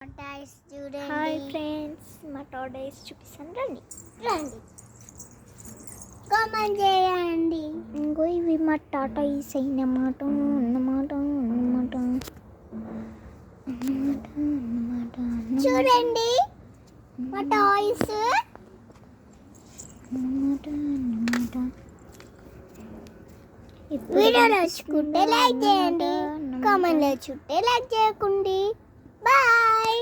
Tortoise చూడండి. Hi friends, మా tortoise చూపిస్తాను రండి. కామెంట్ చేయండి. ఇంకో ఇవి మా టాటాయిస్ అన్నమాట. చూడండి మా టాయ్స్. వీడియో నచ్చుకుంటే లైక్ చేయండి, కామెంట్ నచ్చుకుంటే లైక్ చేయకండి. బాయ్.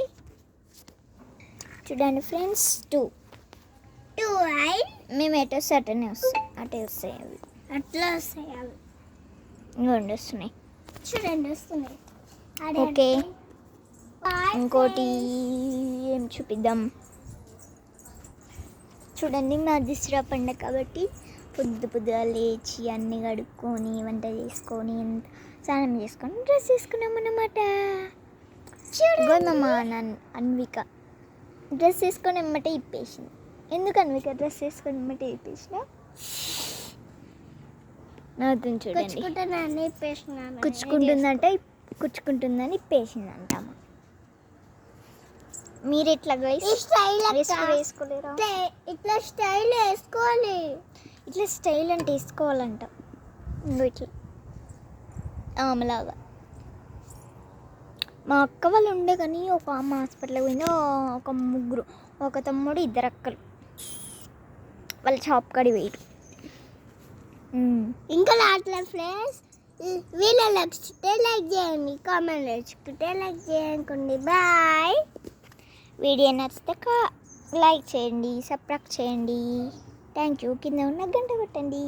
చూడండి ఫ్రెండ్స్, టూ మేము ఎటో అటనే వస్తాయి, అటే వస్తాయి అవి. అట్లా వస్తాయి అవి. ఇంకోండి వస్తున్నాయి. చూడండి వస్తున్నాయి. ఓకే, ఇంకోటి ఏం చూపిద్దాం. చూడండి, మా దసరా పండుగ కాబట్టి పొద్దుగా లేచి అన్నీ కడుక్కొని వంట చేసుకొని స్నానం చేసుకొని డ్రెస్ వేసుకున్నాం అన్నమాట. మా అన్విక డ్రెస్ వేసుకొని ఎమ్మటే ఇప్పేసింది. ఎందుకు అన్విక డ్రెస్ వేసుకొని ఎమ్మటే ఇప్పేసిన? నవ్వుతుంది చూడండి. కుచ్చుకుంటుందని ఇప్పేసిందంట. మీరు ఎట్లా వేసుకోలేరా? ఇట్లా స్టైల్ వేసుకోవాలి. ఇట్లా స్టైల్ అంటే వేసుకోవాలంట. ఇట్లా ఆమెలాగా. మా అక్క వాళ్ళు ఉండే కానీ ఒక అమ్మ హాస్పిటల్కి పోయింది. ఒక ముగ్గురు, ఒక తమ్ముడు, ఇద్దరు అక్కలు వాళ్ళ షాప్ కాడి పోయారు. ఇంకా అట్లా ఫ్రెండ్స్, వీడియో నచ్చితే లైక్ చేయండి, కామెంట్ నచ్చుకుంటే లైక్ చేయండి. బాయ్. వీడియో నచ్చితే లైక్ చేయండి, సబ్స్క్రైబ్ చేయండి. Thank you. కింద ఉన్న గంట కొట్టండి.